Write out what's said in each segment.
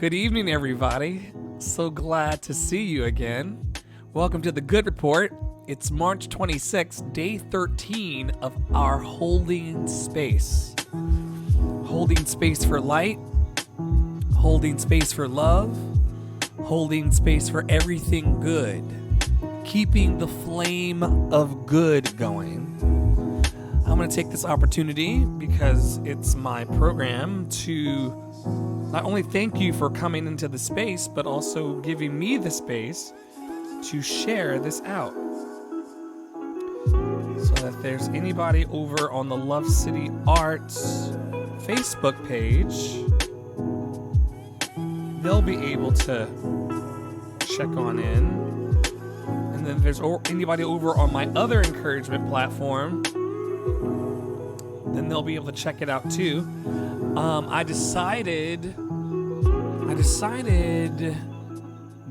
Good evening, everybody. So glad to see you again. Welcome to the Good Report. It's March 26th, day 13 of our holding space. Holding space for light, holding space for love, holding space for everything good, keeping the flame of good going. I'm going to take this opportunity because it's my program to not only thank you for coming into the space, but also giving me the space to share this out. So that if there's anybody over on the Love City Arts Facebook page, they'll be able to check on in. And then if there's anybody over on my other encouragement platform, then they'll be able to check it out too. I decided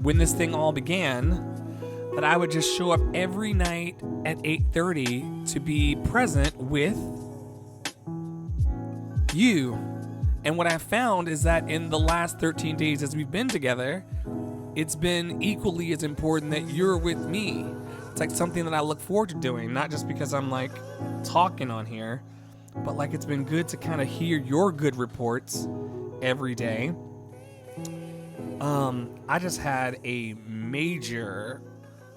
when this thing all began that I would just show up every night at 8:30 to be present with you. And what I found is that in the last 13 days as we've been together, it's been equally as important that you're with me. It's like something that I look forward to doing, not just because I'm like talking on here, but like it's been good to kind of hear your good reports every day. I just had a major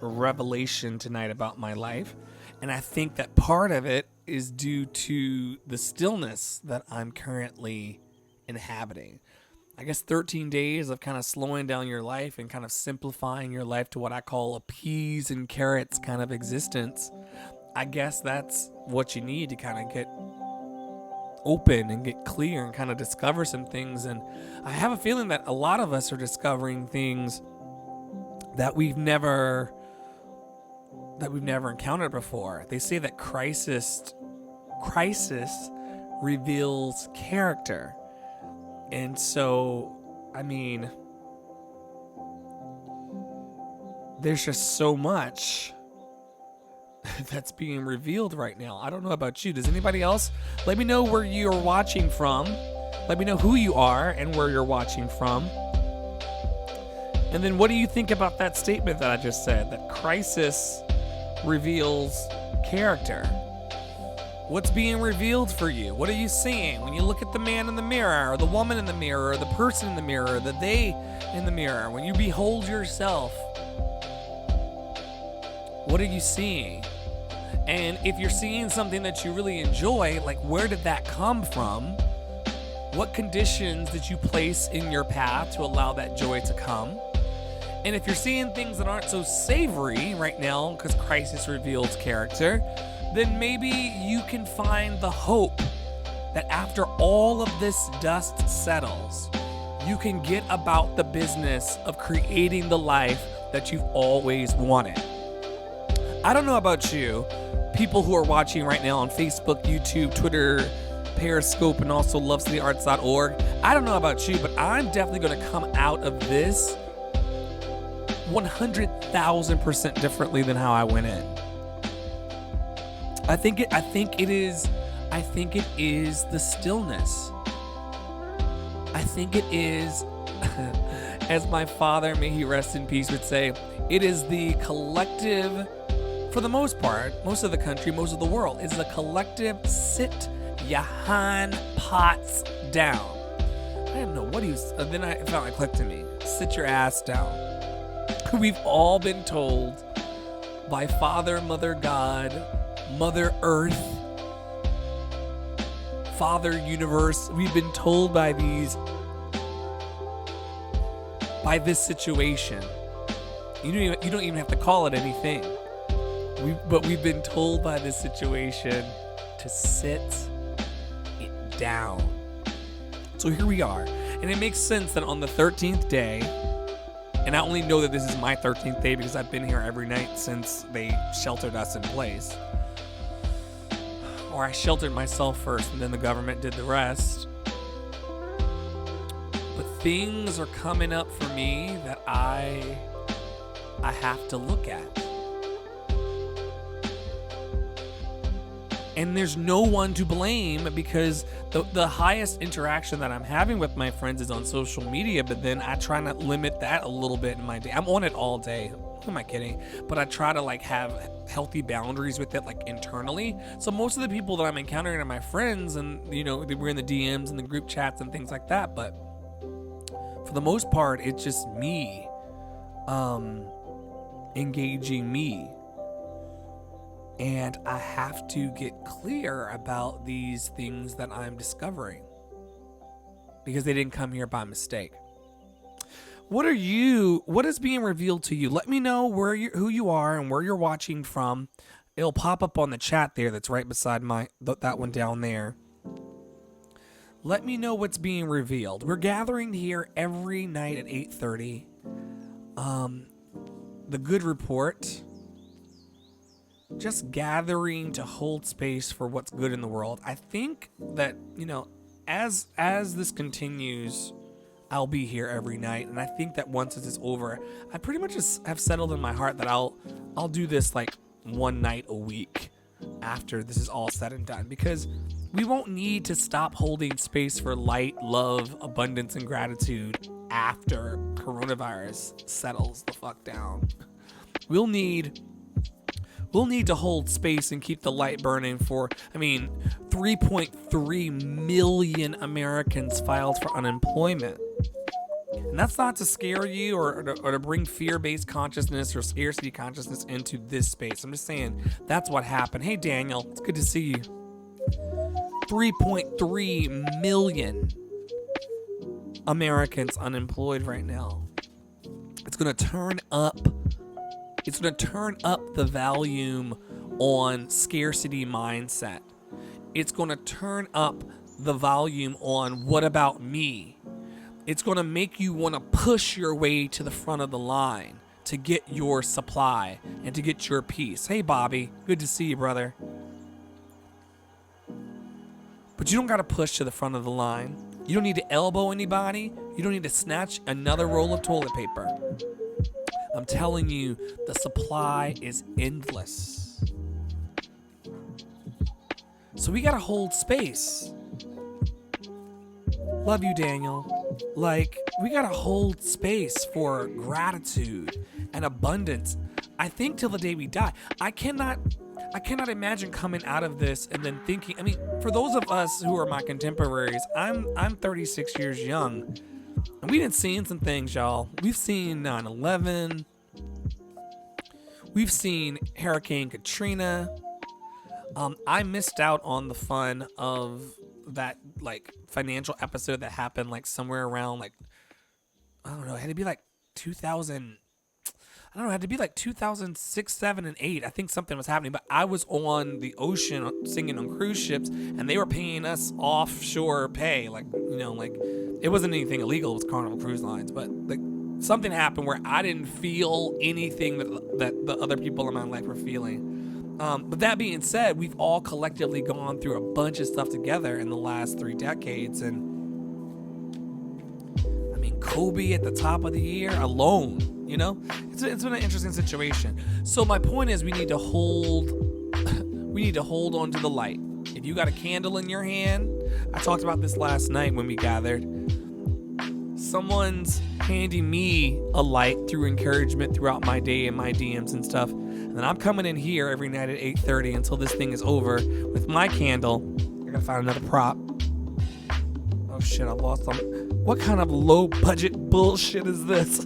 revelation tonight about my life, and I think that part of it is due to the stillness that I'm currently inhabiting. I guess 13 days of kind of slowing down your life and kind of simplifying your life to what I call a peas and carrots kind of existence. I guess that's what you need to kind of get open and get clear and kind of discover some things. And I have a feeling that a lot of us are discovering things that we've never encountered before. They say that crisis reveals character. And so, I mean, there's just so much that's being revealed right now. I don't know about you. Does anybody else? Let me know where you're watching from. Let me know who you are and where you're watching from. And then what do you think about that statement that I just said, that crisis reveals character? What's being revealed for you? What are you seeing when you look at the man in the mirror, or the woman in the mirror, or the person in the mirror, the they in the mirror? When you behold yourself, what are you seeing? And if you're seeing something that you really enjoy, like where did that come from? What conditions did you place in your path to allow that joy to come? And if you're seeing things that aren't so savory right now because crisis reveals character, then maybe you can find the hope that after all of this dust settles, you can get about the business of creating the life that you've always wanted. I don't know about you, people who are watching right now on Facebook, YouTube, Twitter, Periscope, and also lovecityarts.org. I don't know about you, but I'm definitely going to come out of this 100,000% differently than how I went in. I think it is the stillness. I think it is, as my father, may he rest in peace, would say, it is the collective, for the most part, most of the country, most of the world, is the collective sit yahan pots down. I didn't know what he was, then it felt like clicked to me. Sit your ass down. We've all been told by Father, Mother God, Mother Earth, Father Universe, we've been told by this situation. You don't even have to call it anything. But we've been told by this situation to sit it down. So here we are. And it makes sense that on the 13th day, and I only know that this is my 13th day because I've been here every night since they sheltered us in place. Or I sheltered myself first and then the government did the rest. But things are coming up for me that I have to look at. And there's no one to blame, because the highest interaction that I'm having with my friends is on social media, but then I try to limit that a little bit in my day. I'm on it all day. Who am I kidding? But I try to like have healthy boundaries with it, like internally. So most of the people that I'm encountering are my friends, and you know, we're in the DMs and the group chats and things like that. But for the most part, it's just me engaging me. And I have to get clear about these things that I'm discovering, because they didn't come here by mistake. What is being revealed to you? Let me know who you are and where you're watching from. It'll pop up on the chat there that's right beside that one down there. Let me know what's being revealed. We're gathering here every night at 8:30. The Good Report. Just gathering to hold space for what's good in the world. I think that, you know, as this continues, I'll be here every night, and I think that once this is over, I pretty much just have settled in my heart that I'll do this like one night a week after this is all said and done, because we won't need to stop holding space for light, love, abundance, and gratitude after coronavirus settles the fuck down. We'll need to hold space and keep the light burning for, 3.3 million Americans filed for unemployment. And that's not to scare you or to bring fear-based consciousness or scarcity consciousness into this space. I'm just saying that's what happened. Hey, Daniel, it's good to see you. 3.3 million Americans unemployed right now. It's going to turn up the volume on scarcity mindset. It's going to turn up the volume on what about me. It's going to make you want to push your way to the front of the line to get your supply and to get your piece. Hey, Bobby, good to see you, brother. But you don't got to push to the front of the line. You don't need to elbow anybody. You don't need to snatch another roll of toilet paper. I'm telling you, the supply is endless. So we gotta hold space. Love you, Daniel. Like, we gotta hold space for gratitude and abundance. I think till the day we die. I cannot imagine coming out of this and then thinking, for those of us who are my contemporaries, I'm 36 years young. And we done seen some things, y'all. We've seen 9/11. We've seen Hurricane Katrina. I missed out on the fun of that financial episode that happened somewhere around I don't know, it had to be 2000. I don't know, it had to be 2006, 7, and 8. I think something was happening, but I was on the ocean singing on cruise ships, and they were paying us offshore pay. It wasn't anything illegal. It was Carnival Cruise Lines, but something happened where I didn't feel anything that the other people in my life were feeling. But that being said, we've all collectively gone through a bunch of stuff together in the last 3 decades, and Kobe at the top of the year alone, it's been an interesting situation. So my point is, we need to hold on to the light. If you got a candle in your hand, I talked about this last night when we gathered. Someone's handing me a light through encouragement throughout my day and my DMs and stuff. And then I'm coming in here every night at 8:30 until this thing is over with my candle. I gotta find another prop. Oh shit, I lost them. What kind of low budget bullshit is this?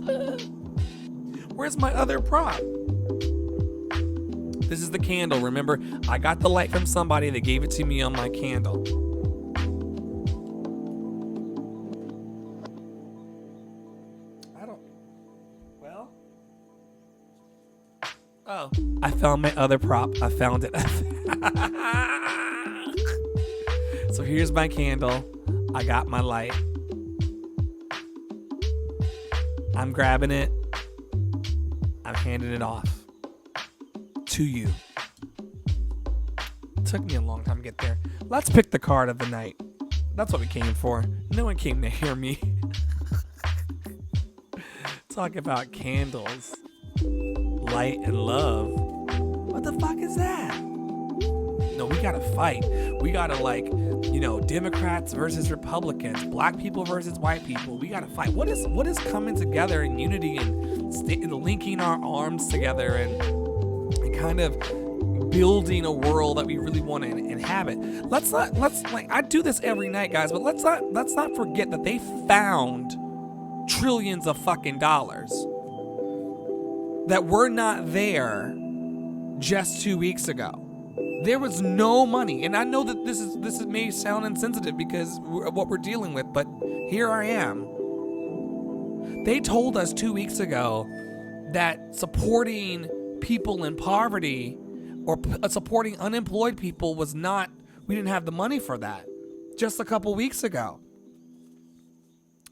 Where's my other prop? This is the candle. Remember, I got the light from somebody that gave it to me on my candle. Oh, I found my other prop. I found it. So here's my candle. I got my light. I'm grabbing it. I'm handing it off to you. It took me a long time to get there. Let's pick the card of the night. That's what we came for. No one came to hear me talk about candles, light, and love. What the fuck is that? No we got to fight. We got to Democrats versus Republicans, black people versus white people. We got to fight. What is coming together in unity and linking our arms together and kind of building a world that we really want to inhabit. I do this every night, guys, but let's not forget that they found trillions of fucking dollars that were not there just 2 weeks ago. There was no money, and I know that this may sound insensitive because of what we're dealing with, but here I am. They told us 2 weeks ago that supporting people in poverty or supporting unemployed people we didn't have the money for that just a couple weeks ago.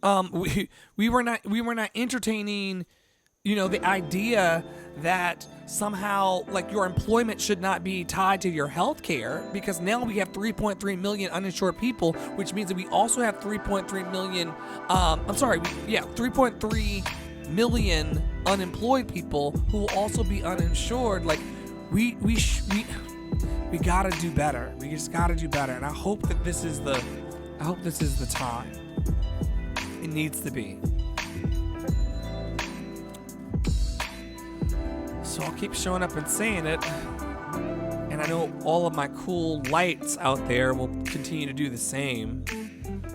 We were not entertaining, the idea that somehow your employment should not be tied to your health care, because now we have 3.3 million uninsured people, which means that we also have 3.3 million unemployed people who will also be uninsured. We gotta do better. We just gotta do better, and I hope this is the time. It needs to be. So I'll keep showing up and saying it, and I know all of my cool lights out there will continue to do the same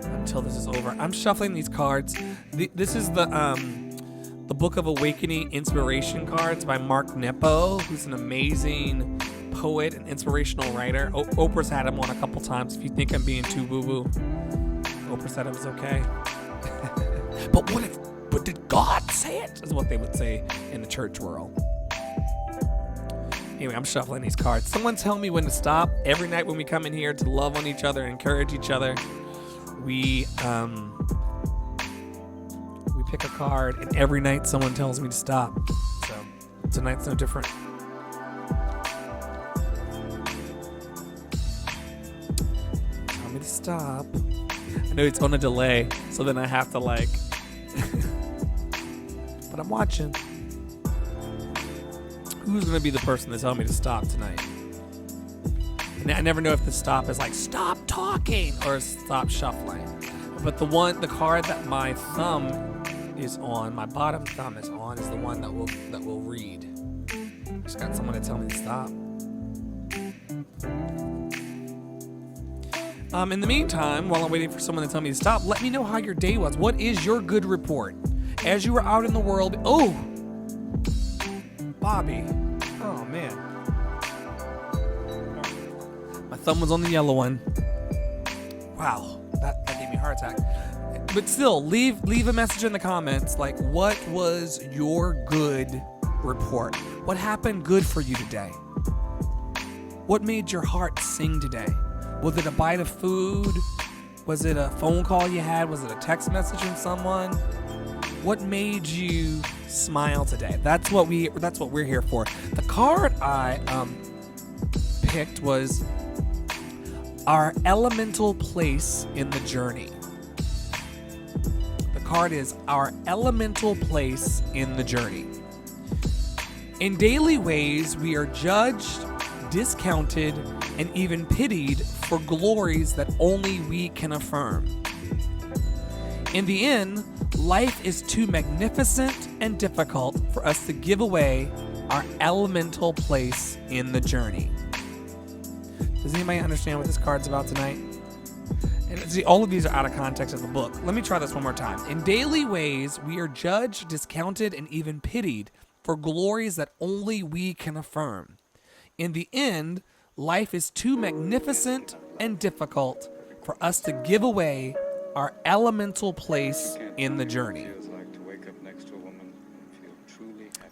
until this is over. I'm shuffling these cards. This is the Book of Awakening inspiration cards by Mark Nepo, who's an amazing poet and inspirational writer. Oprah's had him on a couple times. If you think I'm being too woo-woo, Oprah said it was okay. But did God say it? Is what they would say in the church world. Anyway, I'm shuffling these cards. Someone tell me when to stop. Every night when we come in here to love on each other, encourage each other, we pick a card, and every night someone tells me to stop. So tonight's no different. Tell me to stop. I know it's on a delay, so then I have to but I'm watching. Who's going to be the person to tell me to stop tonight? And I never know if the stop is stop talking or stop shuffling. But the card that my thumb is on, my bottom thumb is on, is the one that will read. Just got someone to tell me to stop. In the meantime, while I'm waiting for someone to tell me to stop, let me know how your day was. What is your good report? As you were out in the world, Bobby. Oh, man. My thumb was on the yellow one. Wow, that gave me a heart attack. But still, leave a message in the comments. What was your good report? What happened good for you today? What made your heart sing today? Was it a bite of food? Was it a phone call you had? Was it a text message from someone? What made you smile today? That's what we're here for. The card I picked was our elemental place in the journey. The card is our elemental place in the journey. In daily ways, we are judged, discounted, and even pitied for glories that only we can affirm. In the end, life is too magnificent and difficult for us to give away our elemental place in the journey. Does anybody understand what this card's about tonight? And see, all of these are out of context of the book. Let me try this one more time. In daily ways, we are judged, discounted, and even pitied for glories that only we can affirm. In the end, life is too magnificent and difficult for us to give away our elemental place in the journey.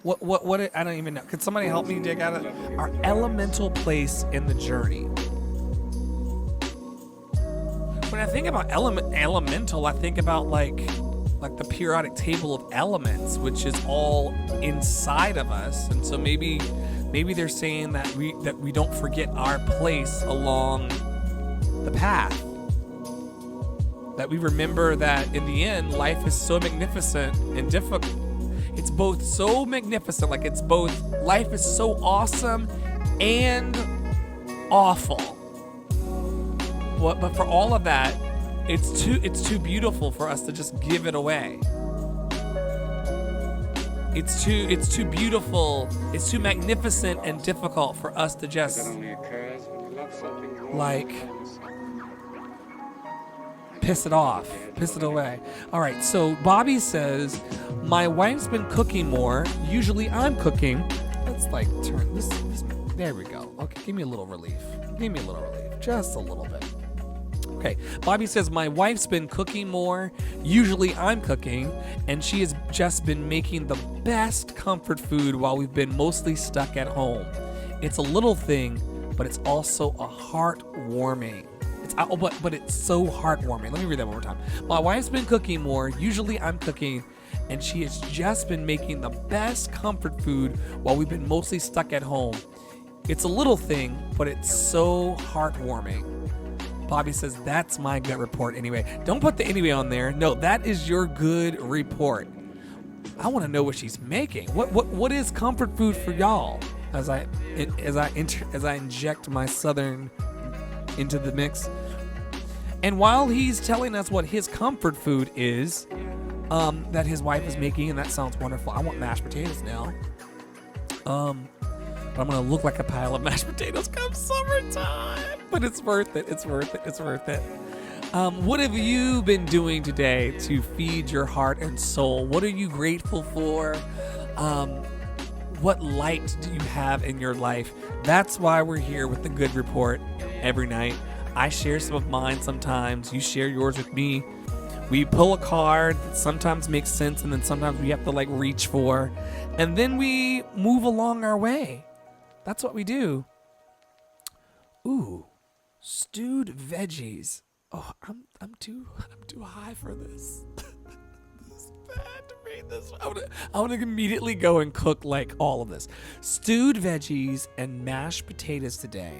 What I don't even know. Could somebody help me dig out of our elemental place in the journey? When I think about elemental, I think about like the periodic table of elements, which is all inside of us. And so maybe they're saying that we don't forget our place along the path. That we remember that in the end, life is so magnificent and difficult. It's both so magnificent, life is so awesome and awful. but for all of that, it's too beautiful for us to just give it away. It's too beautiful. It's too magnificent and difficult for us to just like piss it off, piss it away. All right, so Bobby says, my wife's been cooking more. Usually I'm cooking. Let's like turn this. There we go. Okay, give me a little relief. Give me a little relief. Just a little bit. Okay, Bobby says, my wife's been cooking more. Usually I'm cooking, and she has just been making the best comfort food while we've been mostly stuck at home. It's a little thing, but it's also a heartwarming. But it's so heartwarming. Let me read that one more time. My wife's been cooking more. Usually I'm cooking, and she has just been making the best comfort food while we've been mostly stuck at home. It's a little thing, but it's so heartwarming. Bobby says, that's my gut report anyway. Don't put the anyway on there. No, that is your good report. I want to know what she's making. What is comfort food for y'all? As I inject my Southern into the mix. And while he's telling us what his comfort food is, that his wife is making, and that sounds wonderful. I want mashed potatoes now. But I'm gonna look like a pile of mashed potatoes come summertime. But it's worth it. It's worth it. It's worth it. What have you been doing today to feed your heart and soul? What are you grateful for? What light do you have in your life? That's why we're here with the Good Report every night. I share some of mine sometimes. You share yours with me. We pull a card that sometimes makes sense, and then sometimes we have to like reach for, and then we move along our way. That's what we do. Ooh, stewed veggies. Oh, I'm too high for this. This is bad to read this. I want to immediately go and cook like all of this. Stewed veggies and mashed potatoes today.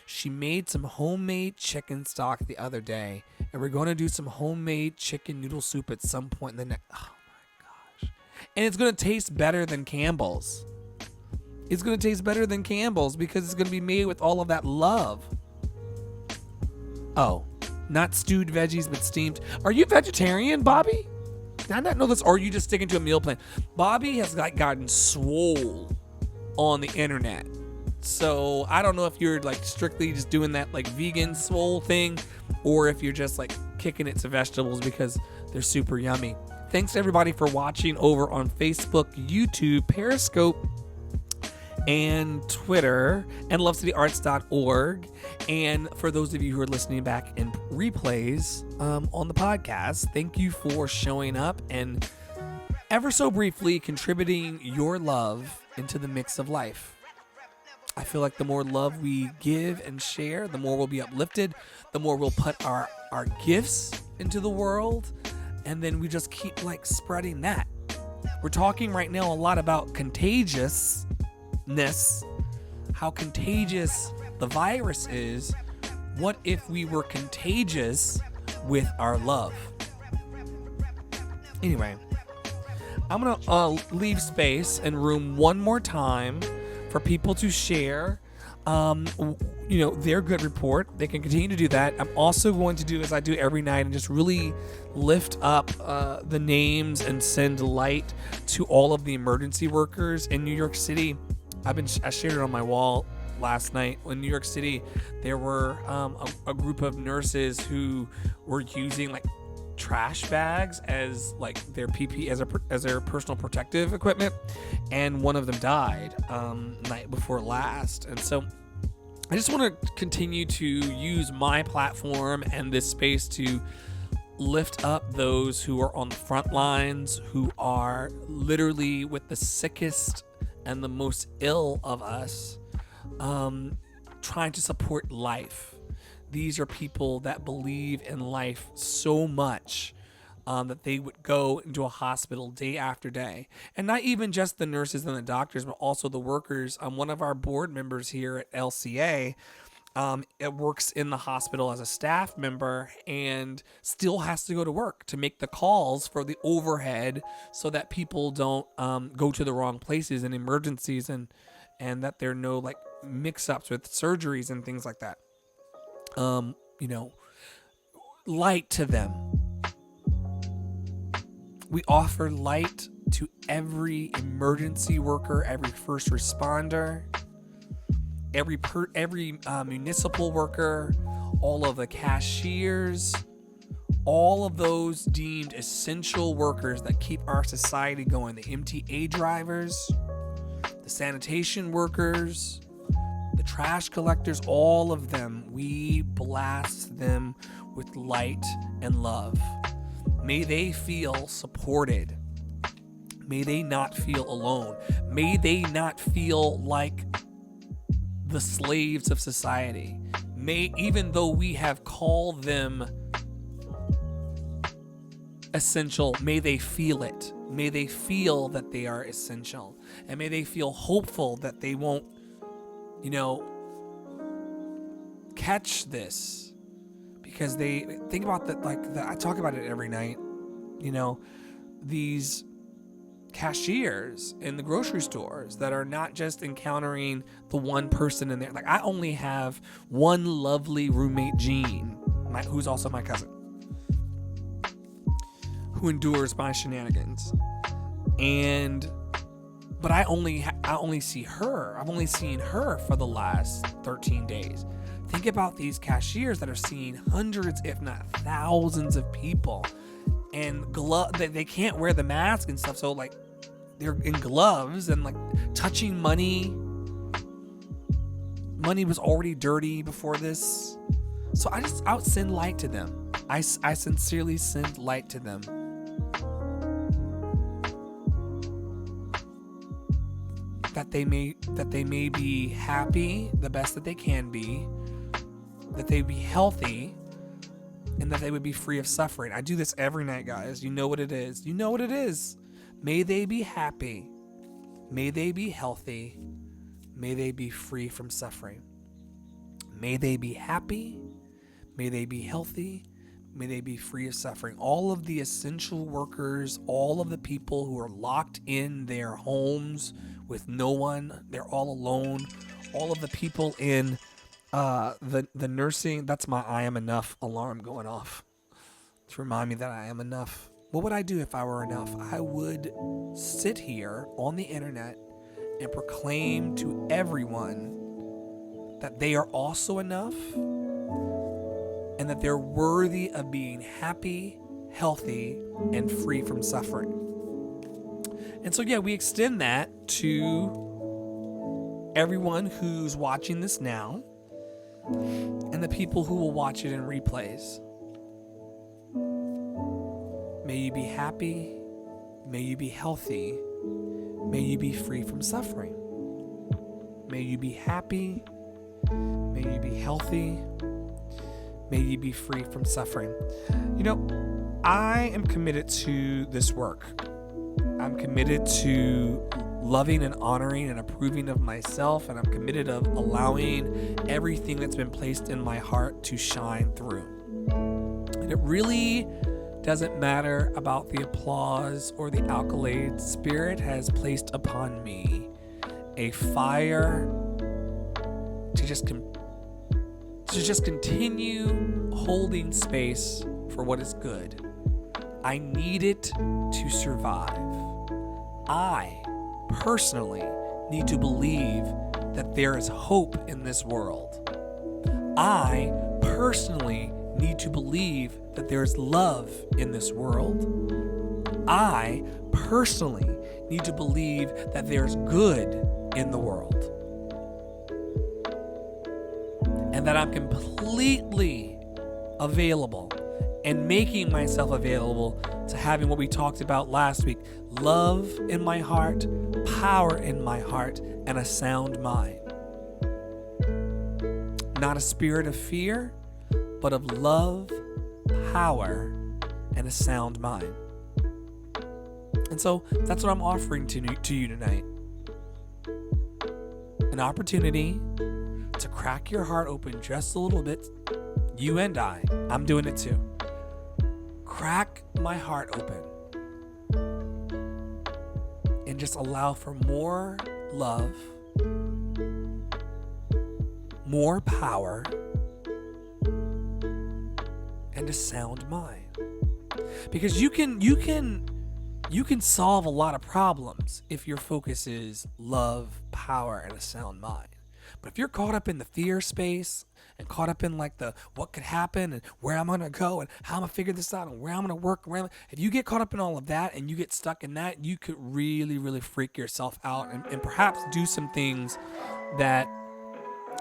She made some homemade chicken stock the other day, and we're going to do some homemade chicken noodle soup at some point in the next. Oh my gosh! And it's going to taste better than Campbell's. It's going to taste better than Campbell's because it's going to be made with all of that love. Oh, not stewed veggies, but steamed. Are you vegetarian, Bobby? Did I not know this? Or are you just sticking to a meal plan? Bobby has gotten swole on the internet. So I don't know if you're like strictly just doing that like vegan swole thing, or if you're just like kicking it to vegetables because they're super yummy. Thanks everybody for watching over on Facebook, YouTube, Periscope, and Twitter, and lovecityarts.org. And for those of you who are listening back in replays on the podcast, thank you for showing up and ever so briefly contributing your love into the mix of life. I feel like the more love we give and share, the more we'll be uplifted, the more we'll put our gifts into the world, and then we just keep like spreading that. We're talking right now a lot about contagiousness, how contagious the virus is. What if we were contagious with our love? Anyway, I'm gonna leave space and room one more time for people to share their good report. They can continue to do that. I'm also going to do, as I do every night, and just really lift up the names and send light to all of the emergency workers in New York City. I shared it on my wall last night. In New York City, there were a group of nurses who were using like trash bags as like their PP as their personal protective equipment, and one of them died night before last. And so I just want to continue to use my platform and this space to lift up those who are on the front lines, who are literally with the sickest and the most ill of us, trying to support life. These are people that believe in life so much that they would go into a hospital day after day. And not even just the nurses and the doctors, but also the workers. One of our board members here at LCA it works in the hospital as a staff member and still has to go to work to make the calls for the overhead so that people don't go to the wrong places in emergencies, and that there are no like mix-ups with surgeries and things like that. light to them. We offer light to every emergency worker, every first responder, every municipal worker, all of the cashiers, all of those deemed essential workers that keep our society going, the MTA drivers, the sanitation workers, the trash collectors, all of them, we blast them with light and love. May they feel supported. May they not feel alone. May they not feel like the slaves of society. May, even though we have called them essential, may they feel it. May they feel that they are essential. And may they feel hopeful that they won't, catch this. Because they think about that, I talk about it every night. These cashiers in the grocery stores that are not just encountering the one person in there. Like, I only have one lovely roommate, Jean, who's also my cousin, who endures my shenanigans. But I only see her. I've only seen her for the last 13 days. Think about these cashiers that are seeing hundreds, if not thousands of people, and they can't wear the mask and stuff. So they're in gloves and touching money. Money was already dirty before this. So I would send light to them. I sincerely send light to them. That they may be happy the best that they can be, that they be healthy, and that they would be free of suffering. I do this every night, guys. You know what it is. You know what it is. May they be happy. May they be healthy. May they be free from suffering. May they be happy. May they be healthy. May they be free of suffering. All of the essential workers, all of the people who are locked in their homes with no one, they're all alone. All of the people in the nursing, that's my I am enough alarm going off to remind me that I am enough. What would I do if I were enough? I would sit here on the internet and proclaim to everyone that they are also enough and that they're worthy of being happy, healthy, and free from suffering. And so, we extend that to everyone who's watching this now and the people who will watch it in replays. May you be happy. May you be healthy. May you be free from suffering. May you be happy. May you be healthy. May you be free from suffering. I am committed to this work. I'm committed to loving and honoring and approving of myself, and I'm committed of allowing everything that's been placed in my heart to shine through. And it really doesn't matter about the applause or the accolades. Spirit has placed upon me a fire to just continue holding space for what is good. I need it to survive. I personally need to believe that there is hope in this world. I personally need to believe that there's love in this world. I personally need to believe that there's good in the world. And that I'm completely available and making myself available to having what we talked about last week: love in my heart, power in my heart, and a sound mind. Not a spirit of fear, but of love, power, and a sound mind. And so that's what I'm offering to you tonight. An opportunity to crack your heart open just a little bit. You and I'm doing it too. Crack my heart open and just allow for more love, more power, and a sound mind. Because you can solve a lot of problems if your focus is love, power, and a sound mind. But if you're caught up in the fear space and caught up in like the what could happen and where I'm gonna go and how I'm gonna figure this out and where I'm gonna work around, if you get caught up in all of that and you get stuck in that, you could really, really freak yourself out and perhaps do some things that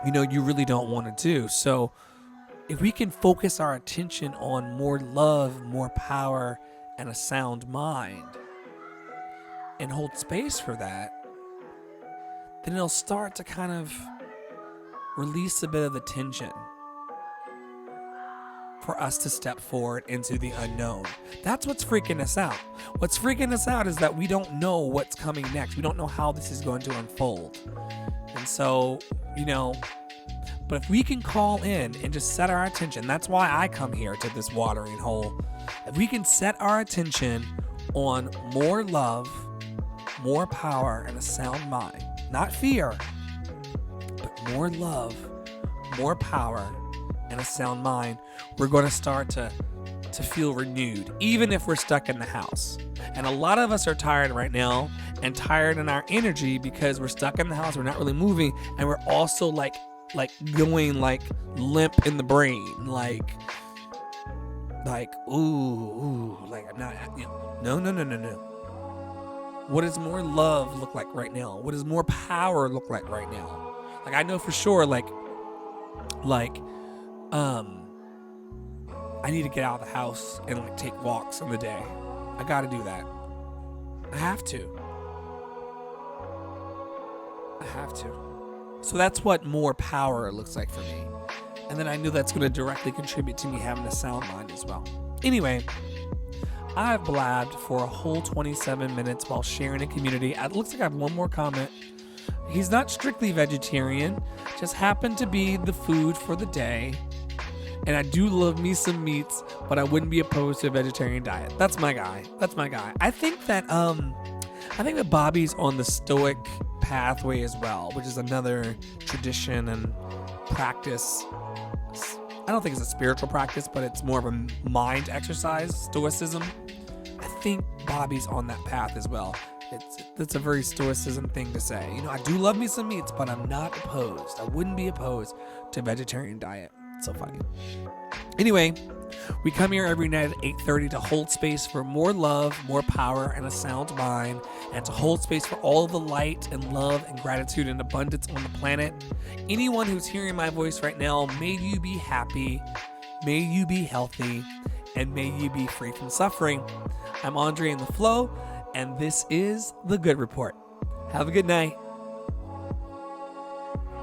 you really don't want to do. So if we can focus our attention on more love, more power, and a sound mind, and hold space for that, then it'll start to kind of release a bit of the tension for us to step forward into the unknown. That's what's freaking us out. What's freaking us out is that we don't know what's coming next. We don't know how this is going to unfold. And so, but if we can call in and just set our attention, that's why I come here to this watering hole. If we can set our attention on more love, more power, and a sound mind, not fear, but more love, more power, and a sound mind, we're going to start to feel renewed, even if we're stuck in the house. And a lot of us are tired right now and tired in our energy because we're stuck in the house, we're not really moving, and we're also like going like limp in the brain, like ooh, like I'm not, no. What does more love look like right now? What does more power look like right now? Like I know for sure, I need to get out of the house and like take walks in the day. I got to do that. I have to. So that's what more power looks like for me. And then I knew that's going to directly contribute to me having a sound mind as well. Anyway, I've blabbed for a whole 27 minutes while sharing a community. It looks like I have one more comment. He's not strictly vegetarian, just happened to be the food for the day. And I do love me some meats, but I wouldn't be opposed to a vegetarian diet. That's my guy. I think that Bobby's on the Stoic pathway as well, which is another tradition and practice. I don't think it's a spiritual practice, but it's more of a mind exercise, Stoicism. I think Bobby's on that path as well. It's a very Stoicism thing to say. I do love me some meats, but I'm not opposed. I wouldn't be opposed to a vegetarian diet. It's so funny. Anyway, we come here every night at 8:30 to hold space for more love, more power, and a sound mind, and to hold space for all of the light and love and gratitude and abundance on the planet. Anyone who's hearing my voice right now, may you be happy, may you be healthy, and may you be free from suffering. I'm Andre in the Flow, and this is The Good Report. Have a good night.